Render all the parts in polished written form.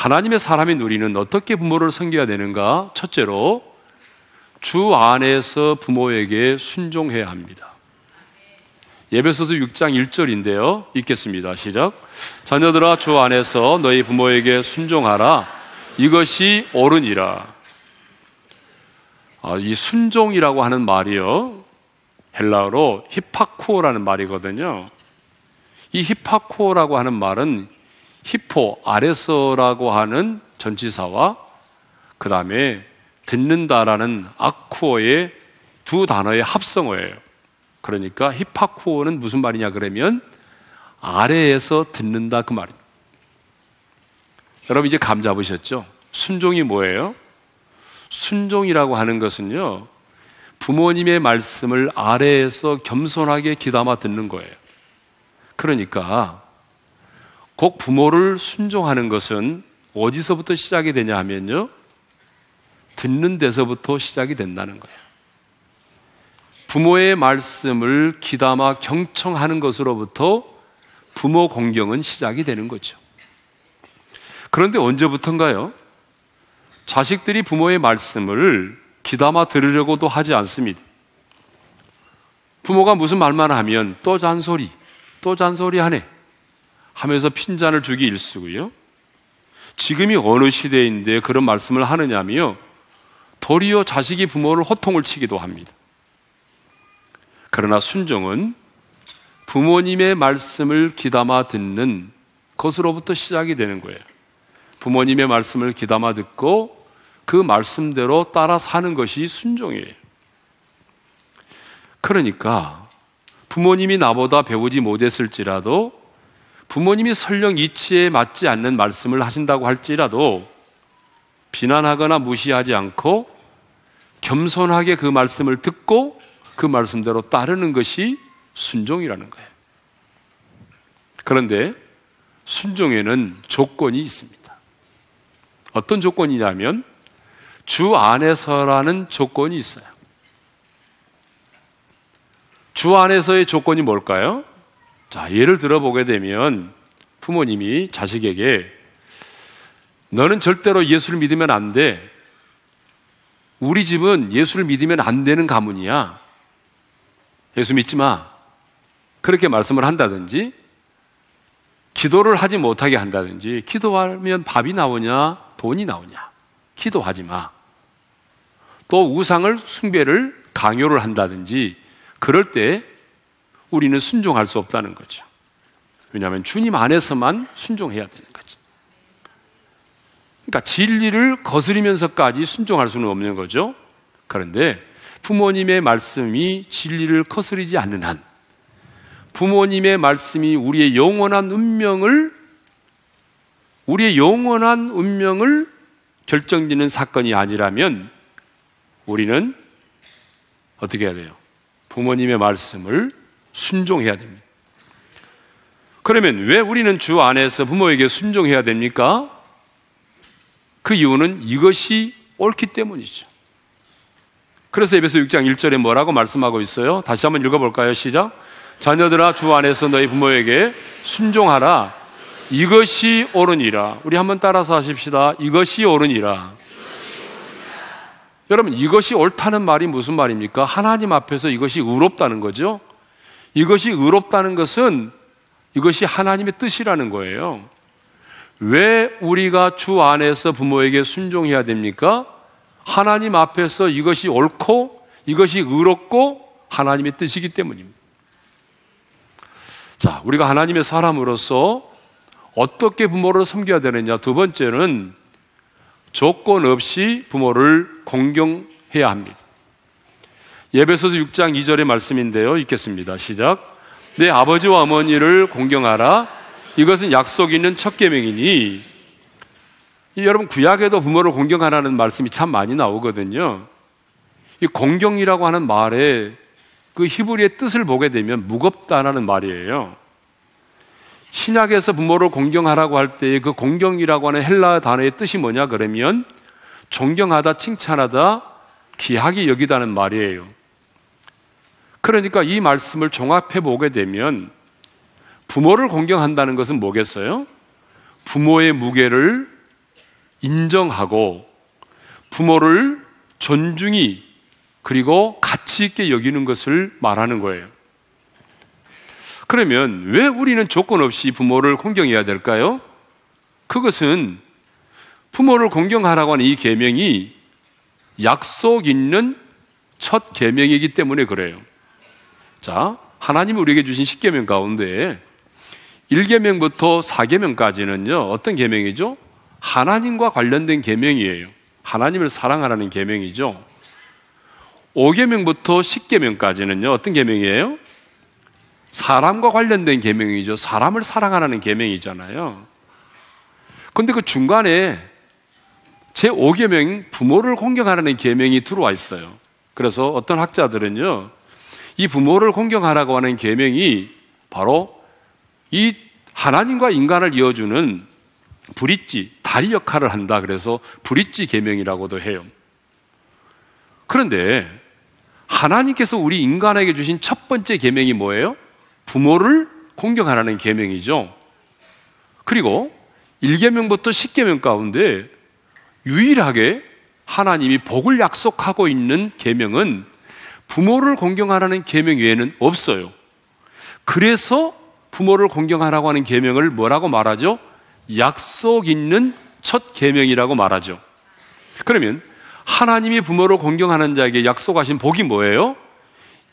하나님의 사람인 우리는 어떻게 부모를 섬겨야 되는가? 첫째로, 주 안에서 부모에게 순종해야 합니다. 에베소서 6장 1절인데요. 읽겠습니다. 시작. 자녀들아, 주 안에서 너희 부모에게 순종하라. 이것이 옳으니라. 이 순종이라고 하는 말이요, 헬라어로 히파쿠오라는 말이거든요. 이 히파쿠오라고 하는 말은 히포, 아래서라고 하는 전치사와 그 다음에 듣는다라는 아쿠어의 두 단어의 합성어예요. 그러니까 히파쿠오는 무슨 말이냐 그러면 아래에서 듣는다 그 말입니다. 여러분 이제 감 잡으셨죠? 순종이 뭐예요? 순종이라고 하는 것은요, 부모님의 말씀을 아래에서 겸손하게 귀담아 듣는 거예요. 그러니까 꼭 부모를 순종하는 것은 어디서부터 시작이 되냐 하면요, 듣는 데서부터 시작이 된다는 거예요. 부모의 말씀을 귀담아 경청하는 것으로부터 부모 공경은 시작이 되는 거죠. 그런데 언제부턴가요? 자식들이 부모의 말씀을 귀담아 들으려고도 하지 않습니다. 부모가 무슨 말만 하면 또 잔소리하네 하면서 핀잔을 주기 일쑤고요. 지금이 어느 시대인데 그런 말씀을 하느냐며 도리어 자식이 부모를 호통을 치기도 합니다. 그러나 순종은 부모님의 말씀을 귀담아 듣는 것으로부터 시작이 되는 거예요. 부모님의 말씀을 귀담아 듣고 그 말씀대로 따라 사는 것이 순종이에요. 그러니까 부모님이 나보다 배우지 못했을지라도, 부모님이 설령 이치에 맞지 않는 말씀을 하신다고 할지라도 비난하거나 무시하지 않고 겸손하게 그 말씀을 듣고 그 말씀대로 따르는 것이 순종이라는 거예요. 그런데 순종에는 조건이 있습니다. 어떤 조건이냐면 주 안에서라는 조건이 있어요. 주 안에서의 조건이 뭘까요? 자, 예를 들어보게 되면 부모님이 자식에게 너는 절대로 예수를 믿으면 안 돼. 우리 집은 예수를 믿으면 안 되는 가문이야. 예수 믿지 마. 그렇게 말씀을 한다든지, 기도를 하지 못하게 한다든지, 기도하면 밥이 나오냐 돈이 나오냐, 기도하지 마. 또 우상을 숭배를 강요를 한다든지, 그럴 때 우리는 순종할 수 없다는 거죠. 왜냐하면 주님 안에서만 순종해야 되는 거죠. 그러니까 진리를 거스리면서까지 순종할 수는 없는 거죠. 그런데 부모님의 말씀이 진리를 거스리지 않는 한, 부모님의 말씀이 우리의 영원한 운명을 결정짓는 사건이 아니라면 우리는 어떻게 해야 돼요? 부모님의 말씀을 순종해야 됩니다. 그러면 왜 우리는 주 안에서 부모에게 순종해야 됩니까? 그 이유는 이것이 옳기 때문이죠. 그래서 에베소 6장 1절에 뭐라고 말씀하고 있어요? 다시 한번 읽어볼까요? 시작. 자녀들아, 주 안에서 너희 부모에게 순종하라. 이것이 옳으니라. 우리 한번 따라서 하십시다. 이것이 옳으니라. 여러분, 이것이 옳다는 말이 무슨 말입니까? 하나님 앞에서 이것이 의롭다는 거죠. 이것이 의롭다는 것은 이것이 하나님의 뜻이라는 거예요. 왜 우리가 주 안에서 부모에게 순종해야 됩니까? 하나님 앞에서 이것이 옳고 이것이 의롭고 하나님의 뜻이기 때문입니다. 자, 우리가 하나님의 사람으로서 어떻게 부모를 섬겨야 되느냐? 두 번째는 조건 없이 부모를 공경해야 합니다. 에베소서 6장 2절의 말씀인데요. 읽겠습니다. 시작. 내 아버지와 어머니를 공경하라. 이것은 약속 있는 첫 계명이니. 여러분, 구약에도 부모를 공경하라는 말씀이 참 많이 나오거든요. 이 공경이라고 하는 말에 그 히브리의 뜻을 보게 되면 무겁다라는 말이에요. 신약에서 부모를 공경하라고 할 때 그 공경이라고 하는 헬라 단어의 뜻이 뭐냐 그러면 존경하다, 칭찬하다, 귀하게 여기다는 말이에요. 그러니까 이 말씀을 종합해 보게 되면 부모를 공경한다는 것은 뭐겠어요? 부모의 무게를 인정하고 부모를 존중히 그리고 가치 있게 여기는 것을 말하는 거예요. 그러면 왜 우리는 조건 없이 부모를 공경해야 될까요? 그것은 부모를 공경하라고 하는 이 계명이 약속 있는 첫 계명이기 때문에 그래요. 자, 하나님이 우리에게 주신 10계명 가운데 1계명부터 4계명까지는요 어떤 계명이죠? 하나님과 관련된 계명이에요. 하나님을 사랑하라는 계명이죠. 5계명부터 10계명까지는요 어떤 계명이에요? 사람과 관련된 계명이죠. 사람을 사랑하라는 계명이잖아요. 그런데 그 중간에 제5계명 부모를 공경하라는 계명이 들어와 있어요. 그래서 어떤 학자들은요 이 부모를 공경하라고 하는 계명이 바로 이 하나님과 인간을 이어주는 브릿지, 다리 역할을 한다. 그래서 브릿지 계명이라고도 해요. 그런데 하나님께서 우리 인간에게 주신 첫 번째 계명이 뭐예요? 부모를 공경하라는 계명이죠. 그리고 1계명부터 10계명 가운데 유일하게 하나님이 복을 약속하고 있는 계명은 부모를 공경하라는 계명 외에는 없어요. 그래서 부모를 공경하라고 하는 계명을 뭐라고 말하죠? 약속 있는 첫 계명이라고 말하죠. 그러면 하나님이 부모를 공경하는 자에게 약속하신 복이 뭐예요?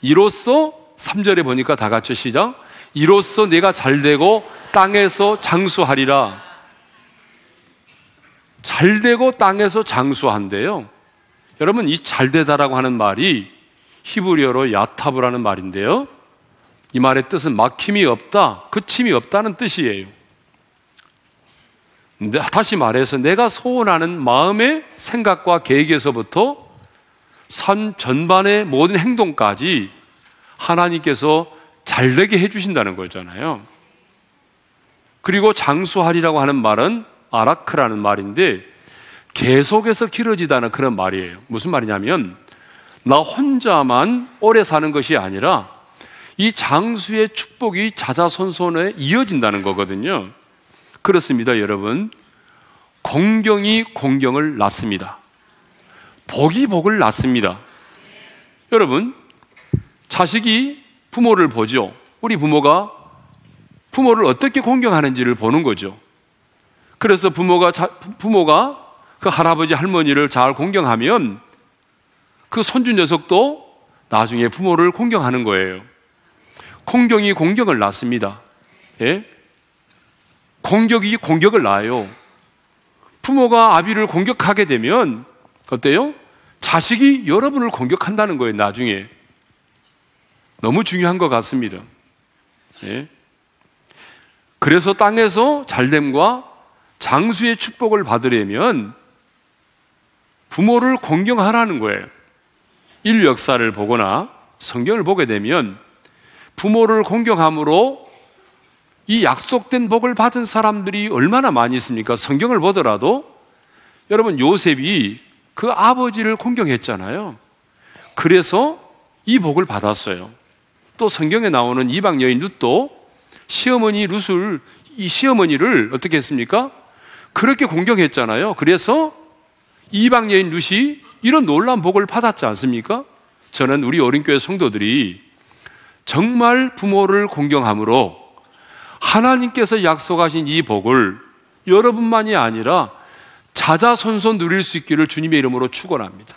이로써 3절에 보니까 다 같이 시작. 이로써 내가 잘되고 땅에서 장수하리라. 잘되고 땅에서 장수한대요. 여러분, 이 잘되다라고 하는 말이 히브리어로 야타브라는 말인데요, 이 말의 뜻은 막힘이 없다, 그침이 없다는 뜻이에요. 근데 다시 말해서 내가 소원하는 마음의 생각과 계획에서부터 산 전반의 모든 행동까지 하나님께서 잘되게 해주신다는 거잖아요. 그리고 장수하리라고 하는 말은 아라크라는 말인데 계속해서 길어지다는 그런 말이에요. 무슨 말이냐면 나 혼자만 오래 사는 것이 아니라 이 장수의 축복이 자자손손에 이어진다는 거거든요. 그렇습니다, 여러분. 공경이 공경을 낳습니다. 복이 복을 낳습니다. 여러분, 자식이 부모를 보죠. 우리 부모가 부모를 어떻게 공경하는지를 보는 거죠. 그래서 부모가 그 할아버지 할머니를 잘 공경하면 그 손주 녀석도 나중에 부모를 공경하는 거예요. 공경이 공경을 낳습니다. 예? 공격이 공격을 낳아요. 부모가 아비를 공격하게 되면 어때요? 자식이 여러분을 공격한다는 거예요, 나중에. 너무 중요한 것 같습니다. 예? 그래서 땅에서 잘됨과 장수의 축복을 받으려면 부모를 공경하라는 거예요. 인류 역사를 보거나 성경을 보게 되면 부모를 공경함으로 이 약속된 복을 받은 사람들이 얼마나 많이 있습니까? 성경을 보더라도 여러분, 요셉이 그 아버지를 공경했잖아요. 그래서 이 복을 받았어요. 또 성경에 나오는 이방 여인 룻도 시어머니 룻을, 이 시어머니를 어떻게 했습니까? 그렇게 공경했잖아요. 그래서 이방 여인 룻이 이런 놀라운 복을 받았지 않습니까? 저는 우리 어린교회 성도들이 정말 부모를 공경함으로 하나님께서 약속하신 이 복을 여러분만이 아니라 자자손손 누릴 수 있기를 주님의 이름으로 축원합니다.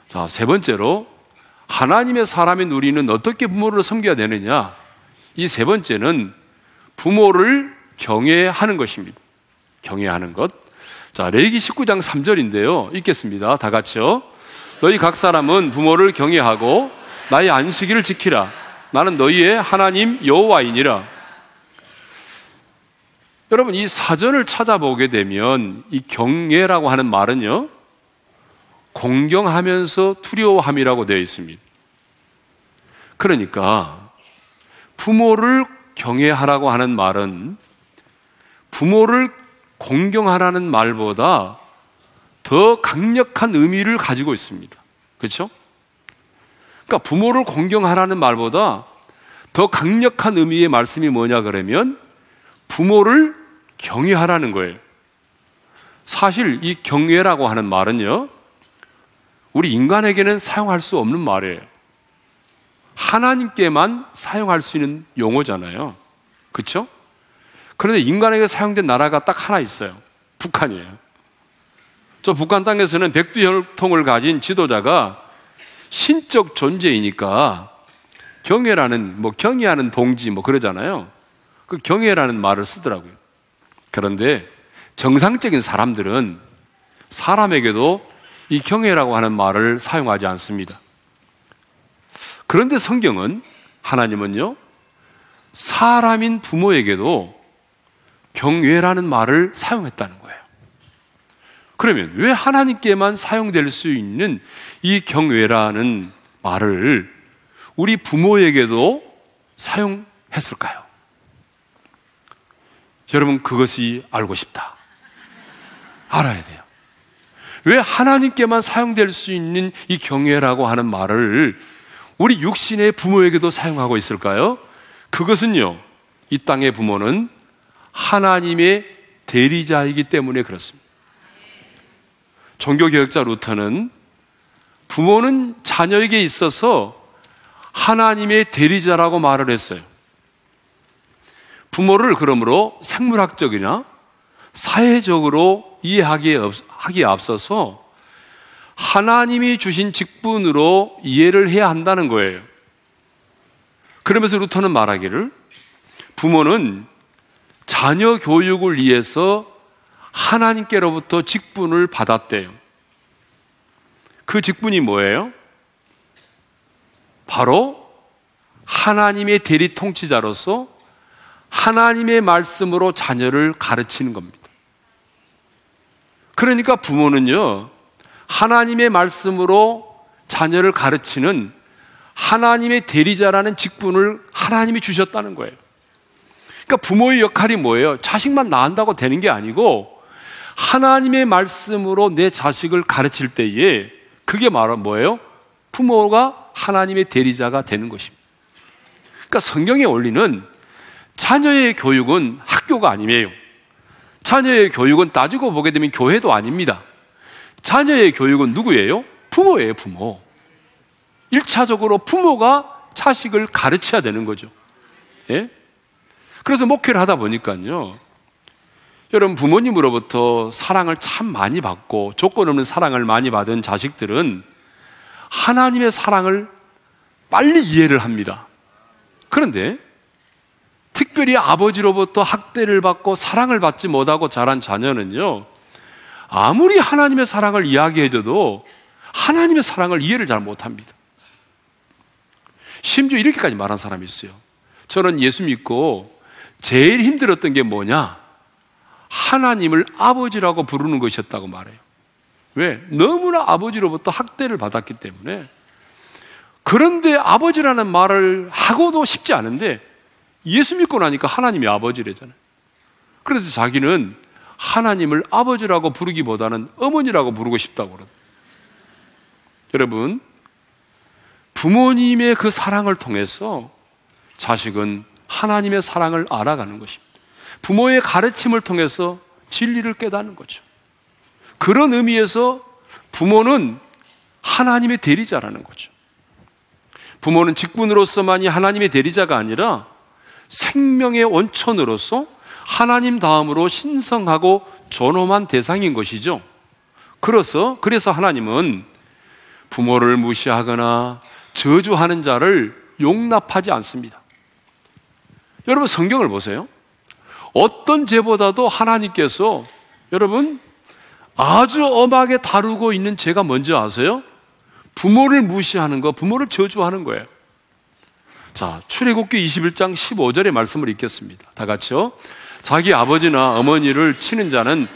자, 세 번째로 하나님의 사람인 우리는 어떻게 부모를 섬겨야 되느냐? 이 세 번째는 부모를 경외하는 것입니다. 경외하는 것. 자, 레위기 19장 3절인데요. 읽겠습니다. 다 같이요. 너희 각 사람은 부모를 경외하고 나의 안식일을 지키라. 나는 너희의 하나님 여호와이니라. 여러분, 이 사전을 찾아보게 되면 이 경외라고 하는 말은요, 공경하면서 두려워함이라고 되어 있습니다. 그러니까 부모를 경외하라고 하는 말은 부모를 공경하라는 말보다 더 강력한 의미를 가지고 있습니다. 그렇죠? 그러니까 부모를 공경하라는 말보다 더 강력한 의미의 말씀이 뭐냐 그러면 부모를 경외하라는 거예요. 사실 이 경외라고 하는 말은요, 우리 인간에게는 사용할 수 없는 말이에요. 하나님께만 사용할 수 있는 용어잖아요. 그렇죠? 그런데 인간에게 사용된 나라가 딱 하나 있어요. 북한이에요. 저 북한 땅에서는 백두혈통을 가진 지도자가 신적 존재이니까 경외라는, 경의하는 동지 그러잖아요. 그 경외라는 말을 쓰더라고요. 그런데 정상적인 사람들은 사람에게도 이 경외라고 하는 말을 사용하지 않습니다. 그런데 성경은, 하나님은요, 사람인 부모에게도 경외라는 말을 사용했다는 거예요. 그러면 왜 하나님께만 사용될 수 있는 이 경외라는 말을 우리 부모에게도 사용했을까요? 여러분, 그것이 알고 싶다. 알아야 돼요. 왜 하나님께만 사용될 수 있는 이 경외라고 하는 말을 우리 육신의 부모에게도 사용하고 있을까요? 그것은요, 이 땅의 부모는 하나님의 대리자이기 때문에 그렇습니다. 종교개혁자 루터는 부모는 자녀에게 있어서 하나님의 대리자라고 말을 했어요. 부모를 그러므로 생물학적이나 사회적으로 이해하기에 앞서서 하나님이 주신 직분으로 이해를 해야 한다는 거예요. 그러면서 루터는 말하기를, 부모는 자녀 교육을 위해서 하나님께로부터 직분을 받았대요. 그 직분이 뭐예요? 바로 하나님의 대리 통치자로서 하나님의 말씀으로 자녀를 가르치는 겁니다. 그러니까 부모는요, 하나님의 말씀으로 자녀를 가르치는 하나님의 대리자라는 직분을 하나님이 주셨다는 거예요. 그러니까 부모의 역할이 뭐예요? 자식만 낳는다고 되는 게 아니고 하나님의 말씀으로 내 자식을 가르칠 때에 그게 말은 뭐예요? 부모가 하나님의 대리자가 되는 것입니다. 그러니까 성경의 원리는 자녀의 교육은 학교가 아니에요. 자녀의 교육은 따지고 보게 되면 교회도 아닙니다. 자녀의 교육은 누구예요? 부모예요, 부모. 1차적으로 부모가 자식을 가르쳐야 되는 거죠. 예? 그래서 목회를 하다 보니까요, 여러분, 부모님으로부터 사랑을 참 많이 받고 조건 없는 사랑을 많이 받은 자식들은 하나님의 사랑을 빨리 이해를 합니다. 그런데 특별히 아버지로부터 학대를 받고 사랑을 받지 못하고 자란 자녀는요, 아무리 하나님의 사랑을 이야기해줘도 하나님의 사랑을 이해를 잘 못합니다. 심지어 이렇게까지 말한 사람이 있어요. 저는 예수 믿고 제일 힘들었던 게 뭐냐? 하나님을 아버지라고 부르는 것이었다고 말해요. 왜? 너무나 아버지로부터 학대를 받았기 때문에. 그런데 아버지라는 말을 하고도 싶지 않은데 예수 믿고 나니까 하나님이 아버지래잖아요. 그래서 자기는 하나님을 아버지라고 부르기보다는 어머니라고 부르고 싶다고 그러죠. 여러분, 부모님의 그 사랑을 통해서 자식은 하나님의 사랑을 알아가는 것입니다. 부모의 가르침을 통해서 진리를 깨닫는 거죠. 그런 의미에서 부모는 하나님의 대리자라는 거죠. 부모는 직분으로서만이 하나님의 대리자가 아니라 생명의 원천으로서 하나님 다음으로 신성하고 존엄한 대상인 것이죠. 그래서 하나님은 부모를 무시하거나 저주하는 자를 용납하지 않습니다. 여러분, 성경을 보세요. 어떤 죄보다도 하나님께서, 여러분, 아주 엄하게 다루고 있는 죄가 뭔지 아세요? 부모를 무시하는 거, 부모를 저주하는 거예요. 자, 출애굽기 21장 15절의 말씀을 읽겠습니다. 다 같이요. 자기 아버지나 어머니를 치는 자는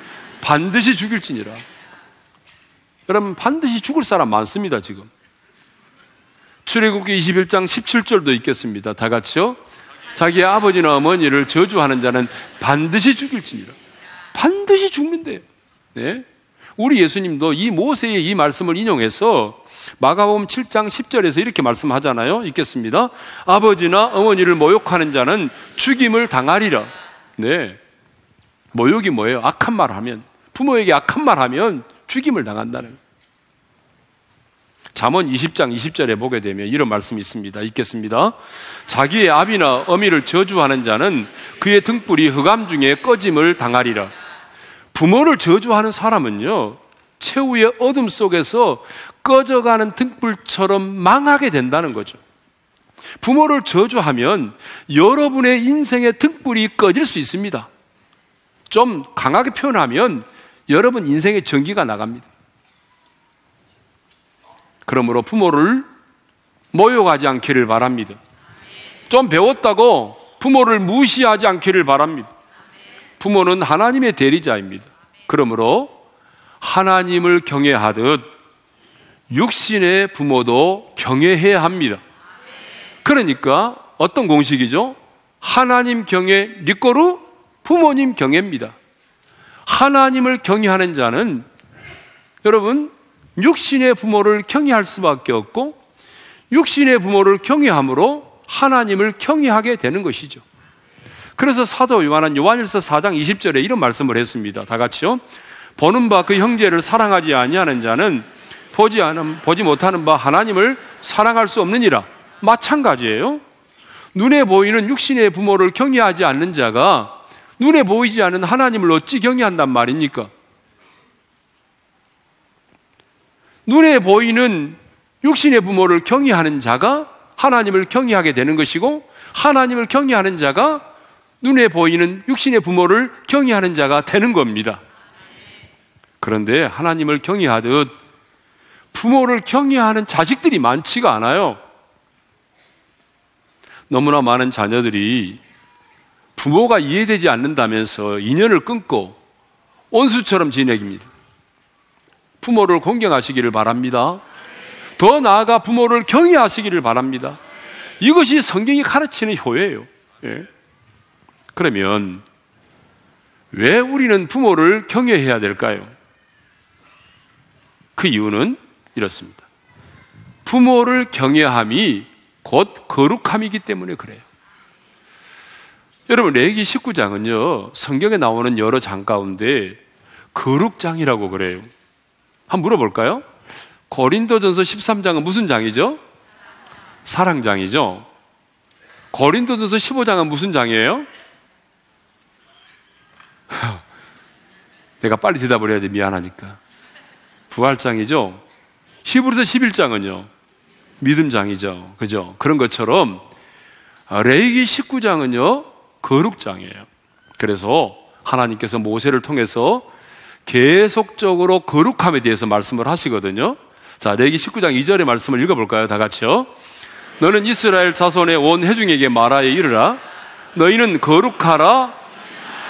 반드시 죽일지니라. 여러분, 반드시 죽을 사람 많습니다, 지금. 출애굽기 21장 17절도 읽겠습니다. 다 같이요. 자기 아버지나 어머니를 저주하는 자는 반드시 죽일지니라. 반드시 죽는데요. 네? 우리 예수님도 이 모세의 이 말씀을 인용해서 마가복음 7장 10절에서 이렇게 말씀하잖아요. 읽겠습니다. 아버지나 어머니를 모욕하는 자는 죽임을 당하리라. 네. 모욕이 뭐예요? 악한 말 하면, 부모에게 악한 말 하면 죽임을 당한다는 거예요. 잠언 20장 20절에 보게 되면 이런 말씀이 있습니다. 읽겠습니다. 자기의 아비나 어미를 저주하는 자는 그의 등불이 흑암 중에 꺼짐을 당하리라. 부모를 저주하는 사람은요, 최후의 어둠 속에서 꺼져가는 등불처럼 망하게 된다는 거죠. 부모를 저주하면 여러분의 인생의 등불이 꺼질 수 있습니다. 좀 강하게 표현하면 여러분 인생의 전기가 나갑니다. 그러므로 부모를 모욕하지 않기를 바랍니다. 좀 배웠다고 부모를 무시하지 않기를 바랍니다. 부모는 하나님의 대리자입니다. 그러므로 하나님을 경외하듯 육신의 부모도 경외해야 합니다. 그러니까 어떤 공식이죠? 하나님 경외 리꼬르 부모님 경외입니다. 하나님을 경외하는 자는 여러분 육신의 부모를 경외할 수밖에 없고 육신의 부모를 경외함으로 하나님을 경외하게 되는 것이죠. 그래서 사도 요한은 요한일서 4장 20절에 이런 말씀을 했습니다. 다 같이요. 보는 바 그 형제를 사랑하지 아니하는 자는 보지 못하는 바 하나님을 사랑할 수 없느니라. 마찬가지예요. 눈에 보이는 육신의 부모를 경외하지 않는 자가 눈에 보이지 않는 하나님을 어찌 경외한단 말입니까? 눈에 보이는 육신의 부모를 경외하는 자가 하나님을 경외하게 되는 것이고 하나님을 경외하는 자가 눈에 보이는 육신의 부모를 경외하는 자가 되는 겁니다. 그런데 하나님을 경외하듯 부모를 경외하는 자식들이 많지가 않아요. 너무나 많은 자녀들이 부모가 이해되지 않는다면서 인연을 끊고 원수처럼 지내깁니다. 부모를 공경하시기를 바랍니다. 더 나아가 부모를 경외하시기를 바랍니다. 이것이 성경이 가르치는 효예요. 예. 그러면 왜 우리는 부모를 경외해야 될까요? 그 이유는 이렇습니다. 부모를 경외함이 곧 거룩함이기 때문에 그래요. 여러분, 레위기 19장은요 성경에 나오는 여러 장 가운데 거룩장이라고 그래요. 한번 물어볼까요? 고린도전서 13장은 무슨 장이죠? 사랑장이죠. 고린도전서 15장은 무슨 장이에요? 내가 빨리 대답을 해야 돼. 미안하니까. 부활장이죠. 히브리서 11장은요 믿음장이죠. 그죠? 그런 것처럼 레위기 19장은요 거룩장이에요. 그래서 하나님께서 모세를 통해서 계속적으로 거룩함에 대해서 말씀을 하시거든요. 자, 레위기 19장 2절의 말씀을 읽어볼까요? 다 같이요. 너는 이스라엘 자손의 온 회중에게 말하여 이르라. 너희는 거룩하라.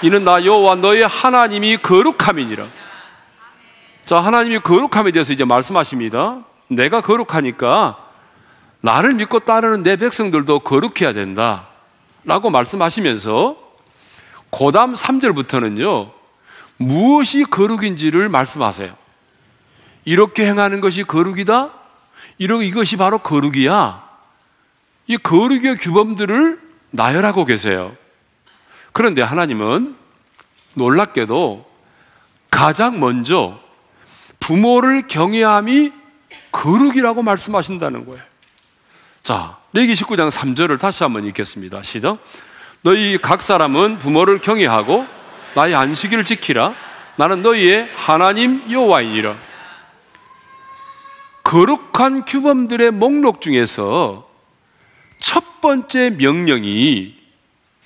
이는 나 여호와 너의 하나님이 거룩함이니라. 자, 하나님이 거룩함에 대해서 이제 말씀하십니다. 내가 거룩하니까 나를 믿고 따르는 내 백성들도 거룩해야 된다 라고 말씀하시면서 그 다음 3절부터는요 무엇이 거룩인지를 말씀하세요. 이렇게 행하는 것이 거룩이다? 이것이 바로 거룩이야. 이 거룩의 규범들을 나열하고 계세요. 그런데 하나님은 놀랍게도 가장 먼저 부모를 경외함이 거룩이라고 말씀하신다는 거예요. 자, 레위기 19장 3절을 다시 한번 읽겠습니다. 시작. 너희 각 사람은 부모를 경외하고 나의 안식일을 지키라. 나는 너희의 하나님 여호와이니라. 거룩한 규범들의 목록 중에서 첫 번째 명령이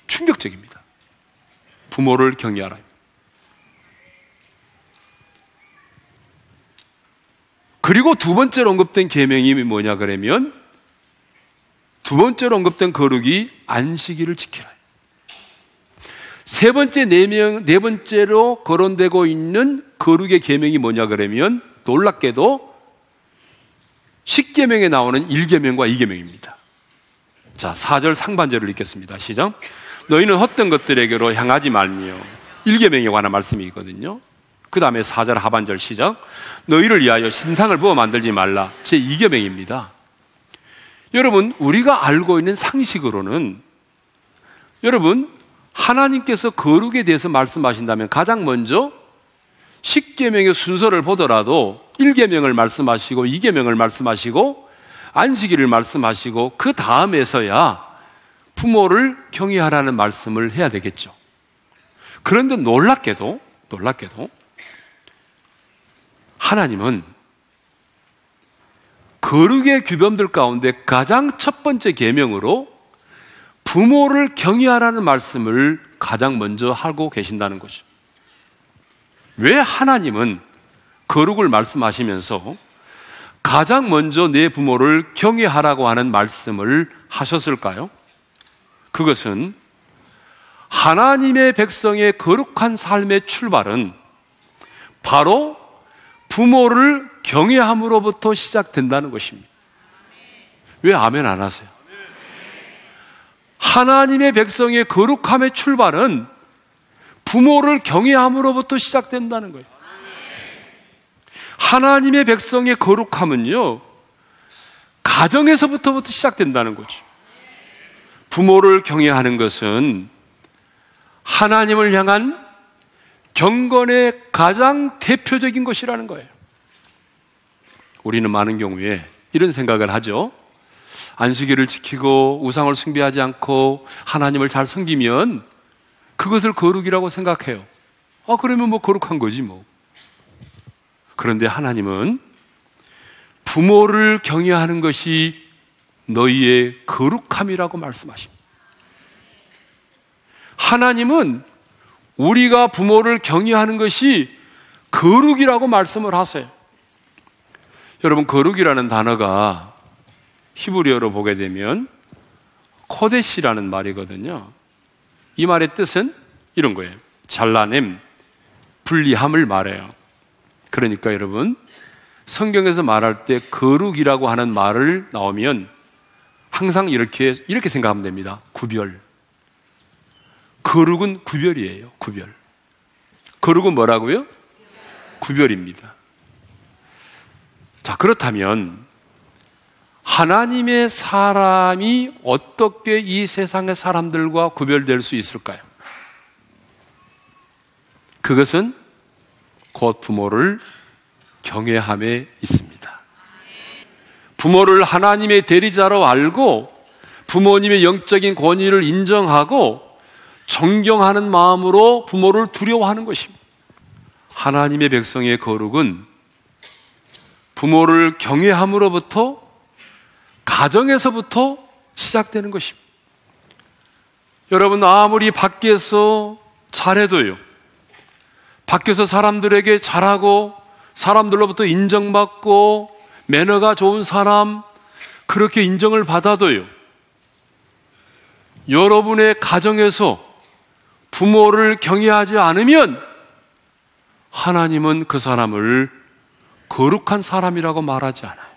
충격적입니다. 부모를 경외하라. 그리고 두 번째로 언급된 계명이 뭐냐 그러면 두 번째로 언급된 거룩이 안식일을 지키라. 세 번째 네 번째로 거론되고 있는 거룩의 계명이 뭐냐 그러면 놀랍게도 10계명에 나오는 1계명과 2계명입니다. 자, 4절 상반절을 읽겠습니다. 시작. 너희는 헛된 것들에게로 향하지 말며 1계명에 관한 말씀이 있거든요. 그 다음에 4절 하반절 시작. 너희를 위하여 신상을 부어 만들지 말라. 제 2계명입니다. 여러분, 우리가 알고 있는 상식으로는 여러분 하나님께서 거룩에 대해서 말씀하신다면 가장 먼저 10계명의 순서를 보더라도 1계명을 말씀하시고 2계명을 말씀하시고 안식일을 말씀하시고 그 다음에서야 부모를 경외하라는 말씀을 해야 되겠죠. 그런데 놀랍게도 하나님은 거룩의 규범들 가운데 가장 첫 번째 계명으로 부모를 경외하라는 말씀을 가장 먼저 하고 계신다는 거죠. 왜 하나님은 거룩을 말씀하시면서 가장 먼저 내 부모를 경외하라고 하는 말씀을 하셨을까요? 그것은 하나님의 백성의 거룩한 삶의 출발은 바로 부모를 경외함으로부터 시작된다는 것입니다. 왜 아멘 안 하세요? 하나님의 백성의 거룩함의 출발은 부모를 경외함으로부터 시작된다는 거예요. 하나님의 백성의 거룩함은요, 가정에서부터 시작된다는 거죠. 부모를 경외하는 것은 하나님을 향한 경건의 가장 대표적인 것이라는 거예요. 우리는 많은 경우에 이런 생각을 하죠. 안식일을 지키고 우상을 숭배하지 않고 하나님을 잘 섬기면 그것을 거룩이라고 생각해요. 그러면 뭐 거룩한 거지 뭐. 그런데 하나님은 부모를 경외하는 것이 너희의 거룩함이라고 말씀하십니다. 하나님은 우리가 부모를 경외하는 것이 거룩이라고 말씀을 하세요. 여러분, 거룩이라는 단어가 히브리어로 보게 되면 코데시라는 말이거든요. 이 말의 뜻은 이런 거예요. 잘라냄, 분리함을 말해요. 그러니까 여러분, 성경에서 말할 때 거룩이라고 하는 말을 나오면 항상 이렇게 생각하면 됩니다. 구별. 거룩은 구별이에요. 구별. 거룩은 뭐라고요? 구별입니다. 자, 그렇다면 하나님의 사람이 어떻게 이 세상의 사람들과 구별될 수 있을까요? 그것은 곧 부모를 경외함에 있습니다. 부모를 하나님의 대리자로 알고 부모님의 영적인 권위를 인정하고 존경하는 마음으로 부모를 두려워하는 것입니다. 하나님의 백성의 거룩은 부모를 경외함으로부터 가정에서부터 시작되는 것입니다. 여러분, 아무리 밖에서 잘해도요, 밖에서 사람들에게 잘하고 사람들로부터 인정받고 매너가 좋은 사람, 그렇게 인정을 받아도요, 여러분의 가정에서 부모를 경외하지 않으면 하나님은 그 사람을 거룩한 사람이라고 말하지 않아요.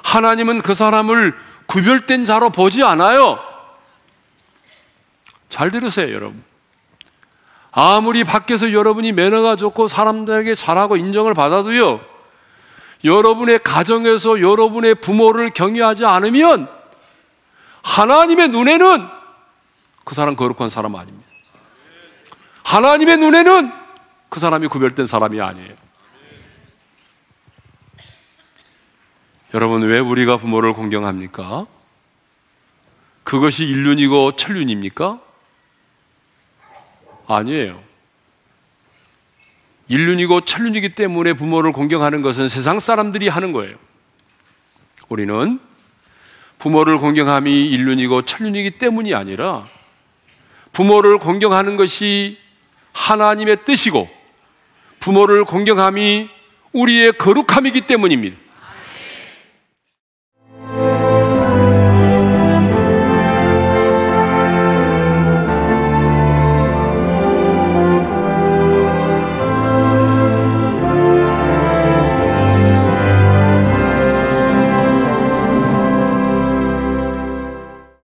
하나님은 그 사람을 구별된 자로 보지 않아요. 잘 들으세요, 여러분. 아무리 밖에서 여러분이 매너가 좋고 사람들에게 잘하고 인정을 받아도요, 여러분의 가정에서 여러분의 부모를 경외하지 않으면 하나님의 눈에는 그 사람 거룩한 사람 아닙니다. 하나님의 눈에는 그 사람이 구별된 사람이 아니에요. 여러분, 왜 우리가 부모를 공경합니까? 그것이 인륜이고 천륜입니까? 아니에요. 인륜이고 천륜이기 때문에 부모를 공경하는 것은 세상 사람들이 하는 거예요. 우리는 부모를 공경함이 인륜이고 천륜이기 때문이 아니라 부모를 공경하는 것이 하나님의 뜻이고 부모를 공경함이 우리의 거룩함이기 때문입니다.